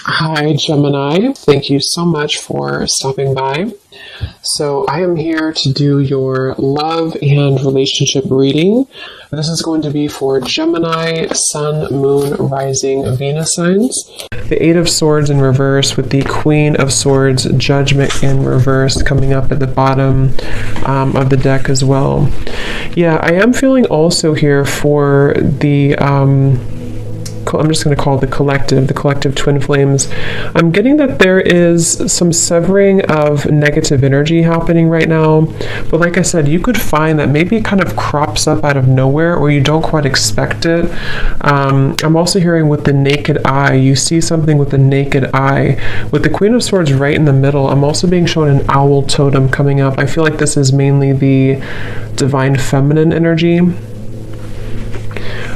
Hi, Gemini. Thank you so much for stopping by. So I am here to do your love and relationship reading. This is going to be for Gemini, Sun, Moon, Rising, Venus signs. The Eight of Swords in reverse with the Queen of Swords, Judgment in reverse coming up at the bottom of the deck as well. Yeah, I am feeling also here for the I'm just going to call it the collective twin flames. I'm getting that there is some severing of negative energy happening now. But like I said, you could find that maybe it kind of crops up out of nowhere or you don't quite expect it. I'm also hearing with the naked eye, you see something with the naked eye. With the Queen of Swords right in the middle, I'm also being shown an owl totem coming up. I feel like this is mainly the divine feminine energy.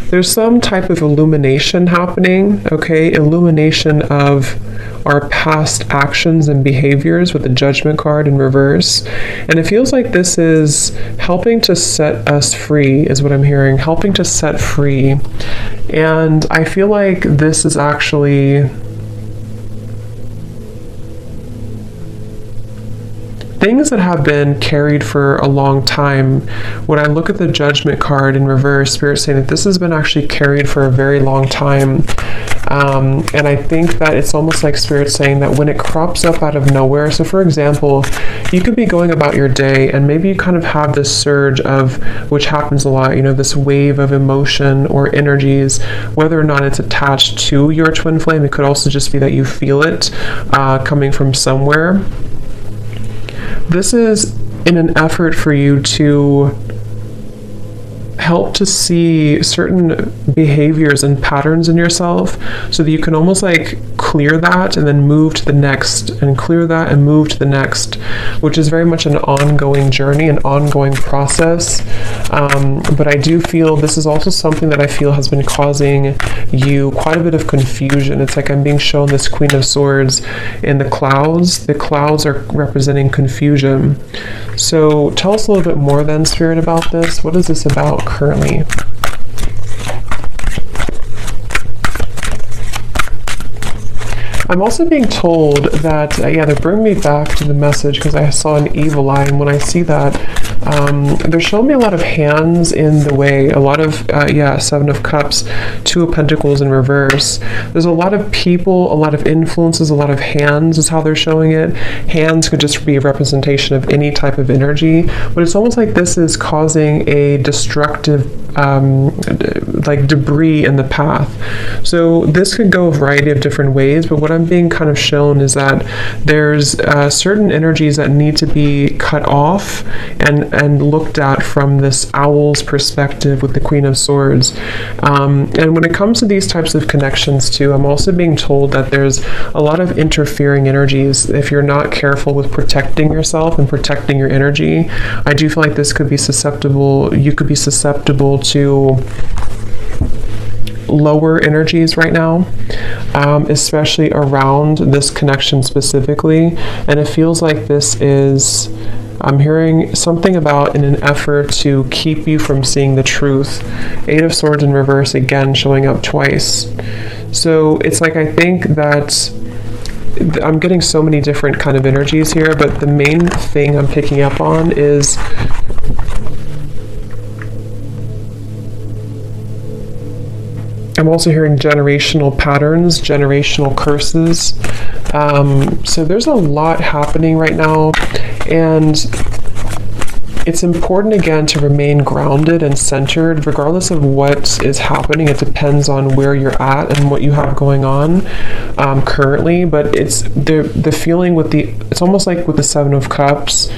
There's some type of illumination happening, okay? Illumination of our past actions and behaviors with the Judgment card in reverse. And it feels like this is helping to set us free, is what I'm hearing, helping to set free. And I feel like this is actually things that have been carried for a long time. When I look at the Judgment card in reverse, Spirit's saying that this has been actually carried for a very long time. And I think that it's almost like Spirit saying that when it crops up out of nowhere, so for example, you could be going about your day and maybe you kind of have this surge of, which happens a lot, this wave of emotion or energies, whether or not it's attached to your twin flame. It could also just be that you feel it coming from somewhere. This is in an effort for you to help to see certain behaviors and patterns in yourself so that you can almost like clear that and then move to the next and clear that and move to the next, which is very much an ongoing journey, an ongoing process. But I do feel this is also something that I feel has been causing you quite a bit of confusion. It's like I'm being shown this Queen of Swords in the clouds. The clouds are representing confusion. So tell us a little bit more then, Spirit, about this. What is this about currently? I'm also being told that, they're bringing me back to the message because I saw an evil eye, and when I see that, they're showing me a lot of hands in the way, a lot of, Seven of Cups, Two of Pentacles in reverse. There's a lot of people, a lot of influences, a lot of hands is how they're showing it. Hands could just be a representation of any type of energy, but it's almost like this is causing a destructive, like debris in the path. So this could go a variety of different ways, but what I'm being kind of shown is that there's certain energies that need to be cut off and looked at from this owl's perspective with the Queen of Swords. And when it comes to these types of connections too, I'm also being told that there's a lot of interfering energies. If you're not careful with protecting yourself and protecting your energy, I do feel like this could be susceptible, you could be susceptible to lower energies right now, especially around this connection specifically. And it feels like this is, I'm hearing something about in an effort to keep you from seeing the truth. Eight of Swords in reverse again showing up twice. So it's like, I think that I'm getting so many different kind of energies here, but the main thing I'm picking up on is I'm also hearing generational patterns, generational curses. So there's a lot happening right now, and it's important again to remain grounded and centered regardless of what is happening. It depends on where you're at and what you have going on currently, but it's the feeling with it's almost like with the Seven of Cups.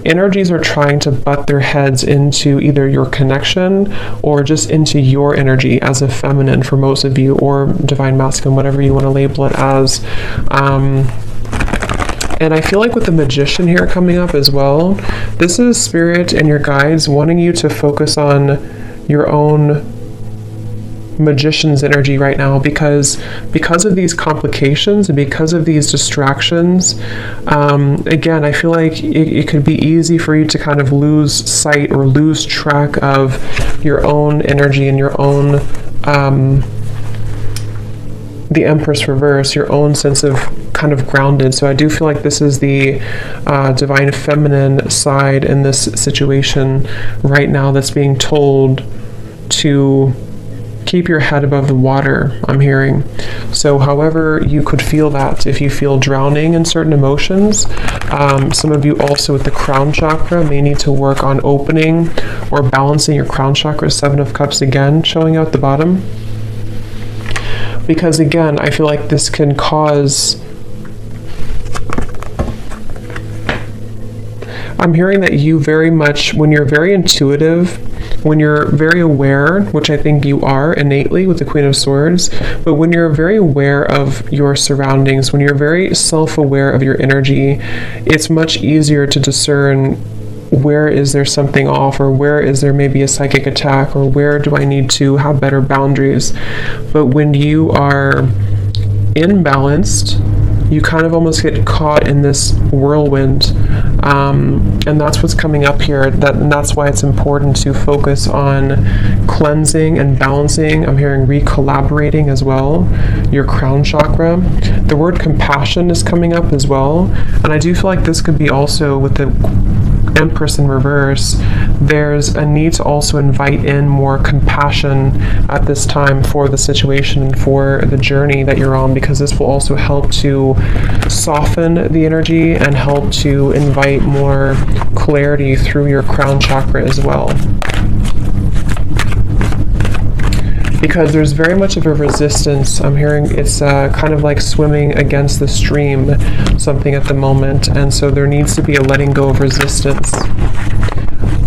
Energies are trying to butt their heads into either your connection or just into your energy as a feminine for most of you, or divine masculine, whatever you want to label it as. And I feel like with the Magician here coming up as well, this is Spirit and your guides wanting you to focus on your own Magician's energy right now, because of these complications and because of these distractions. Again, I feel like it could be easy for you to kind of lose sight or lose track of your own energy and your own the Empress reverse, your own sense of kind of grounded. So I do feel like this is the divine feminine side in this situation right now that's being told to keep your head above the water, I'm hearing. So however you could feel that, if you feel drowning in certain emotions, some of you also with the crown chakra may need to work on opening or balancing your crown chakra. 7 of Cups again showing out the bottom. Because again, I feel like this can cause... I'm hearing that you very much, when you're very intuitive, when you're very aware, which I think you are innately with the Queen of Swords, but when you're very aware of your surroundings, when you're very self-aware of your energy, it's much easier to discern where is there something off, or where is there maybe a psychic attack, or where do I need to have better boundaries. But when you are imbalanced, you kind of almost get caught in this whirlwind, and that's what's coming up here. And that's why it's important to focus on cleansing and balancing. I'm hearing recollaborating as well, your crown chakra. The word compassion is coming up as well, and I do feel like this could be also with the Empress in reverse. There's a need to also invite in more compassion at this time for the situation and for the journey that you're on, because this will also help to soften the energy and help to invite more clarity through your crown chakra as well. Because there's very much of a resistance. I'm hearing it's kind of like swimming against the stream, something at the moment, and so there needs to be a letting go of resistance.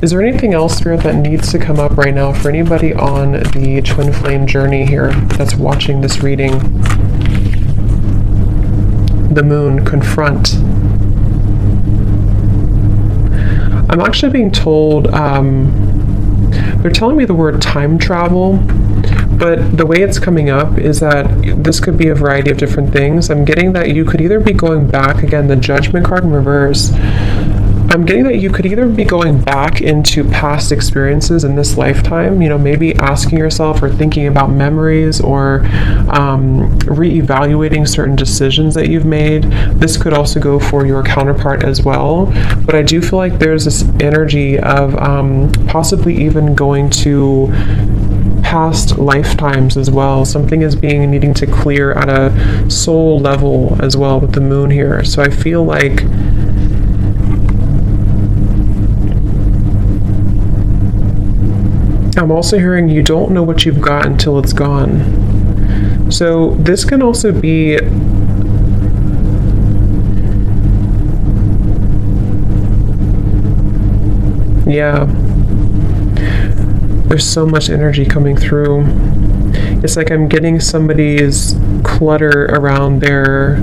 Is there anything else, Spirit, that needs to come up right now for anybody on the twin flame journey here that's watching this reading? The moon, confront. I'm actually being told, they're telling me the word time travel, but the way it's coming up is that this could be a variety of different things. I'm getting that you could either be going back, again, the Judgment card in reverse. I'm getting that you could either be going back into past experiences in this lifetime, maybe asking yourself or thinking about memories, or reevaluating certain decisions that you've made. This could also go for your counterpart as well. But I do feel like there's this energy of possibly even going to past lifetimes as well. Something is needing to clear at a soul level as well with the moon here. So I feel like I'm also hearing you don't know what you've got until it's gone. So this can also be there's so much energy coming through. It's like I'm getting somebody's clutter around their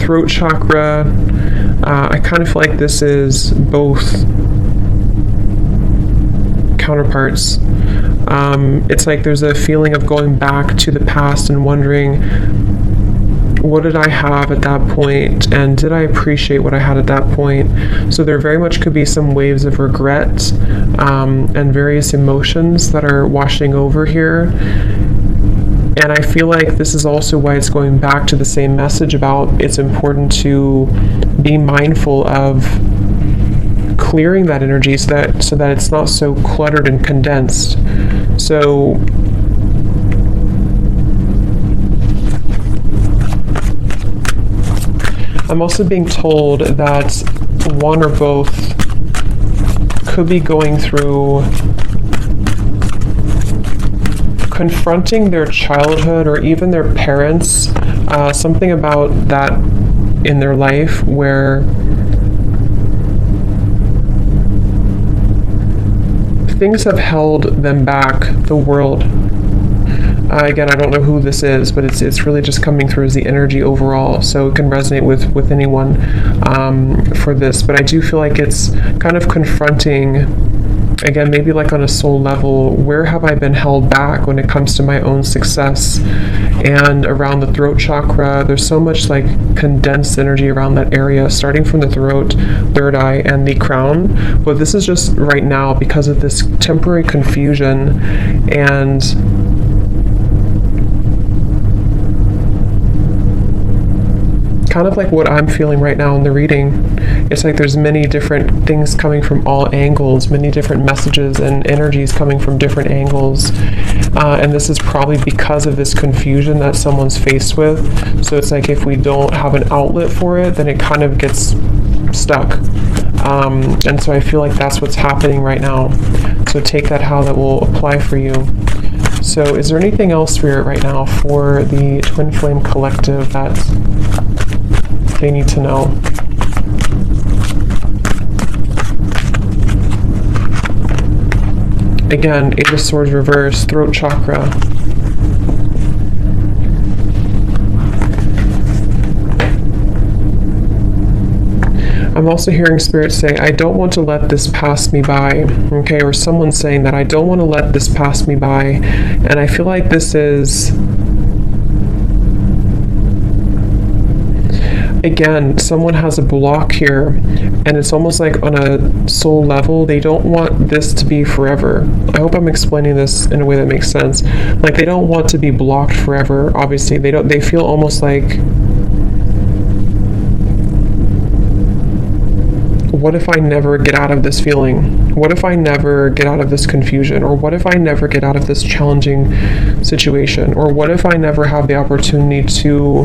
throat chakra. I kind of feel like this is both counterparts. It's like there's a feeling of going back to the past and wondering, what did I have at that point, and did I appreciate what I had at that point? So there very much could be some waves of regret and various emotions that are washing over here. And I feel like this is also why it's going back to the same message about it's important to be mindful of clearing that energy so that it's not so cluttered and condensed. So I'm also being told that one or both could be going through confronting their childhood or even their parents, something about that in their life where things have held them back, the world. Again, I don't know who this is, but it's really just coming through as the energy overall, so it can resonate with anyone for this. But I do feel like it's kind of confronting, again, maybe like on a soul level, where have I been held back when it comes to my own success? And around the throat chakra, there's so much like condensed energy around that area, starting from the throat, third eye, and the crown. But this is just right now because of this temporary confusion and kind of like what I'm feeling right now in the reading. It's like there's many different things coming from all angles, many different messages and energies coming from different angles. And this is probably because of this confusion that someone's faced with. So it's like if we don't have an outlet for it, then it kind of gets stuck. And so I feel like that's what's happening right now. So take that how that will apply for you. So is there anything else, Spirit, right now for the Twin Flame Collective that they need to know? Again, Eight of Swords reverse, throat chakra. I'm also hearing Spirit say, I don't want to let this pass me by, okay? Or someone's saying that I don't want to let this pass me by. And I feel like this is, again, someone has a block here, and it's almost like on a soul level, they don't want this to be forever. I hope I'm explaining this in a way that makes sense. Like, they don't want to be blocked forever, obviously. They feel almost like, what if I never get out of this feeling? What if I never get out of this confusion? Or what if I never get out of this challenging situation? Or what if I never have the opportunity to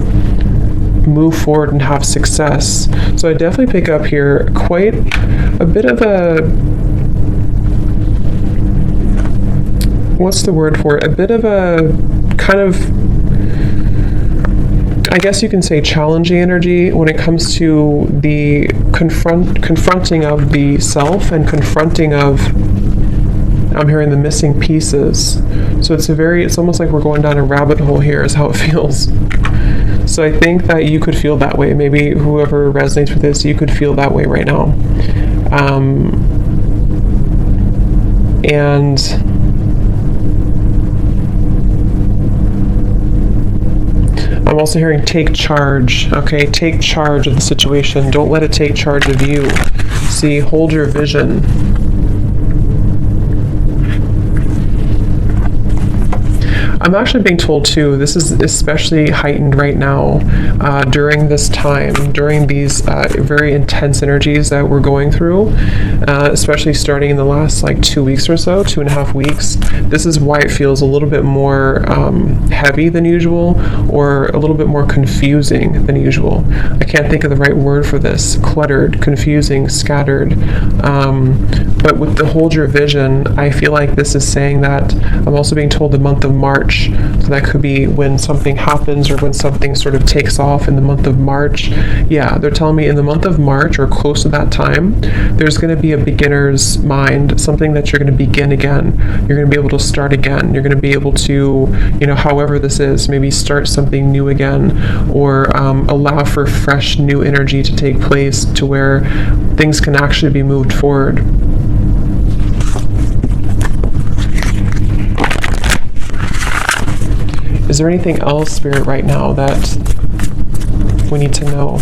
move forward and have success? So I definitely pick up here quite a bit of a, what's the word for it? A bit of a kind of, I guess you can say, challenging energy when it comes to the confronting of the self and confronting of, I'm hearing, the missing pieces. So it's almost like we're going down a rabbit hole here is how it feels. So I think that you could feel that way. Maybe whoever resonates with this, you could feel that way right now. And I'm also hearing take charge, okay? Take charge of the situation. Don't let it take charge of you. See, hold your vision. I'm actually being told too, this is especially heightened right now during this time, during these very intense energies that we're going through, especially starting in the last like 2 weeks or so, 2.5 weeks. This is why it feels a little bit more heavy than usual, or a little bit more confusing than usual. I can't think of the right word for this. Cluttered, confusing, scattered. But with the hold your vision, I feel like this is saying that I'm also being told the month of March. So that could be when something happens or when something sort of takes off in the month of March. Yeah, they're telling me in the month of March or close to that time, there's going to be a beginner's mind, something that you're going to begin again. You're going to be able to start again. You're going to be able to, however this is, maybe start something new again, or allow for fresh new energy to take place to where things can actually be moved forward. Is there anything else, Spirit, right now that we need to know?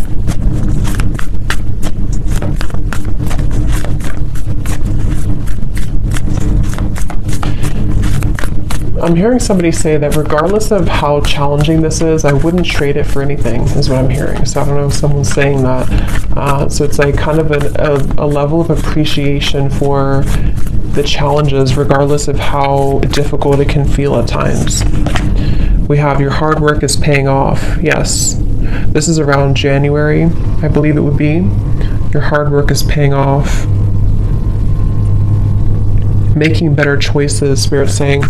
I'm hearing somebody say that regardless of how challenging this is, I wouldn't trade it for anything, is what I'm hearing. So I don't know if someone's saying that. So it's like kind of a level of appreciation for the challenges, regardless of how difficult it can feel at times. We have your hard work is paying off. Yes, this is around January, I believe it would be. Your hard work is paying off. Making better choices, Spirit's saying.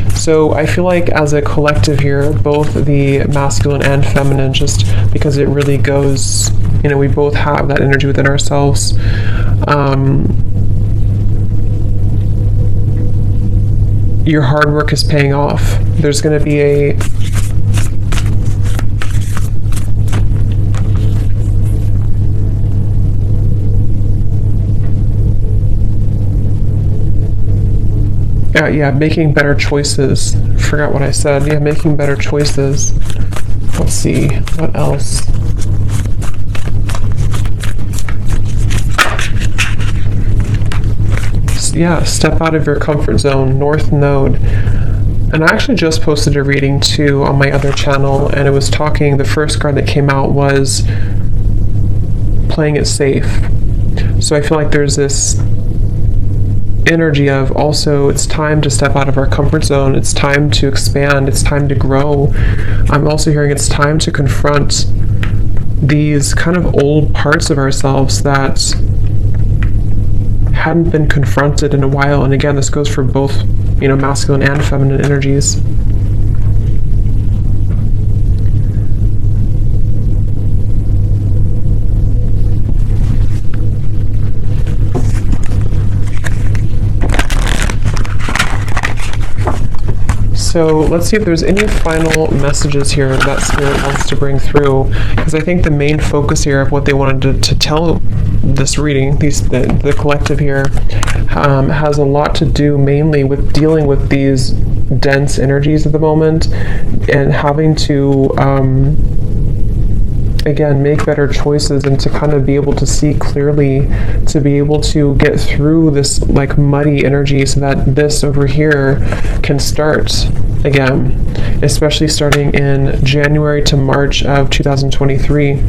So I feel like as a collective here, both the masculine and feminine, just because it really goes, we both have that energy within ourselves. Your hard work is paying off. There's going to be a making better choices. Forgot what I said. Yeah, making better choices. Let's see, what else? Yeah, step out of your comfort zone. North Node. And I actually just posted a reading too on my other channel, and it was talking, the first card that came out was playing it safe. So I feel like there's this energy of also it's time to step out of our comfort zone, it's time to expand, it's time to grow. I'm also hearing it's time to confront these kind of old parts of ourselves that hadn't been confronted in a while. And again, this goes for both, masculine and feminine energies. So let's see if there's any final messages here that Spirit wants to bring through, because I think the main focus here of what they wanted to tell this reading, the collective here, has a lot to do mainly with dealing with these dense energies at the moment and having to again, make better choices and to kind of be able to see clearly, to be able to get through this like muddy energy so that this over here can start again, especially starting in January to March of 2023.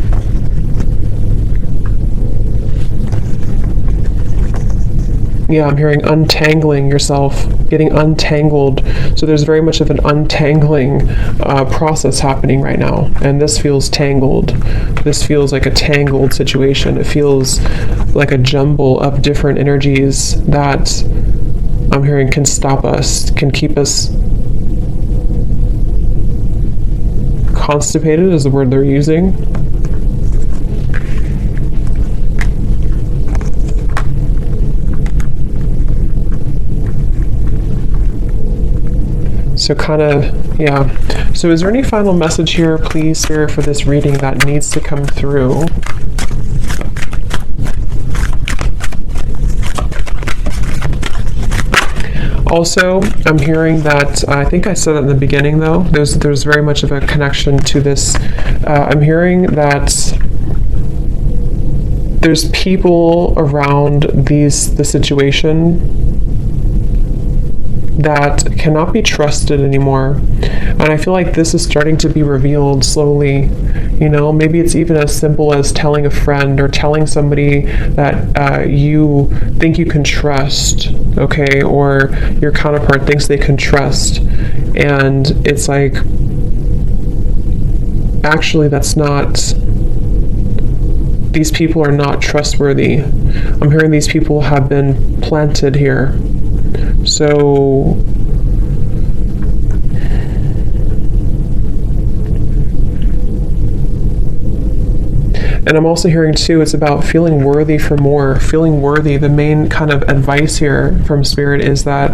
Yeah, I'm hearing untangling yourself, getting untangled. So there's very much of an untangling process happening right now. And this feels tangled. This feels like a tangled situation. It feels like a jumble of different energies that I'm hearing can stop us, can keep us constipated is the word they're using. So so is there any final message here, please, Spirit, for this reading that needs to come through? Also, I'm hearing that, I think I said that in the beginning though, there's very much of a connection to this. I'm hearing that there's people around the situation that cannot be trusted anymore. And I feel like this is starting to be revealed slowly. Maybe it's even as simple as telling a friend or telling somebody that you think you can trust, okay, or your counterpart thinks they can trust. And it's like, actually, that's not, these people are not trustworthy. I'm hearing these people have been planted here. So, and I'm also hearing too, it's about feeling worthy for more, feeling worthy. The main kind of advice here from Spirit is that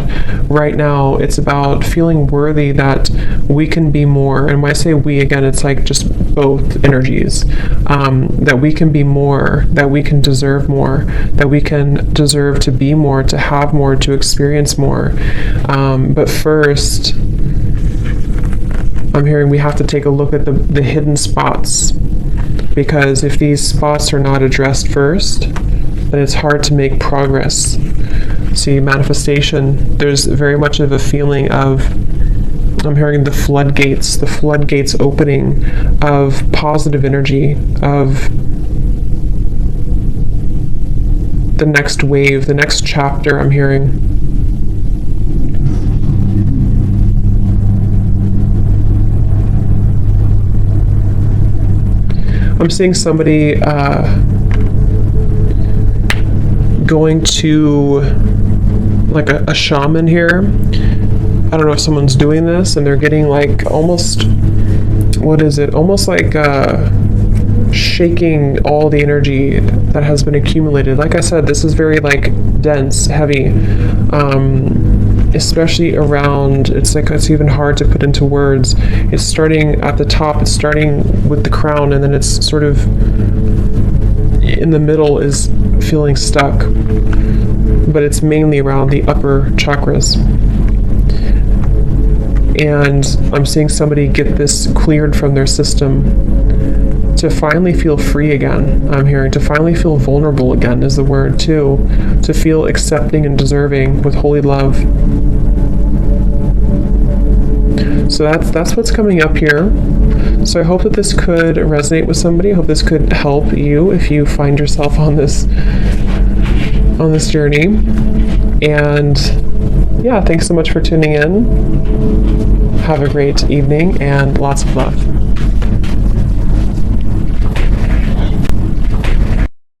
right now it's about feeling worthy that we can be more. And when I say we, again, it's like just both energies, that we can be more, that we can deserve more, that we can deserve to be more, to have more, to experience more. But first, I'm hearing we have to take a look at the hidden spots. Because if these spots are not addressed first, then it's hard to make progress. See, manifestation, there's very much of a feeling of, I'm hearing the floodgates opening of positive energy, of the next wave, the next chapter, I'm hearing. I'm seeing somebody going to like a shaman here. I don't know if someone's doing this and they're getting like almost, what is it? Almost like shaking all the energy that has been accumulated. Like I said, this is very like dense, heavy, especially around, it's even hard to put into words. It's starting at the top, it's starting with the crown, and then it's sort of in the middle is feeling stuck, but it's mainly around the upper chakras. And I'm seeing somebody get this cleared from their system to finally feel free again. I'm hearing to finally feel vulnerable again is the word too, to feel accepting and deserving with holy love. So that's what's coming up here. So I hope that this could resonate with somebody. I hope this could help you if you find yourself on this journey. And yeah, thanks so much for tuning in. Have a great evening and lots of love.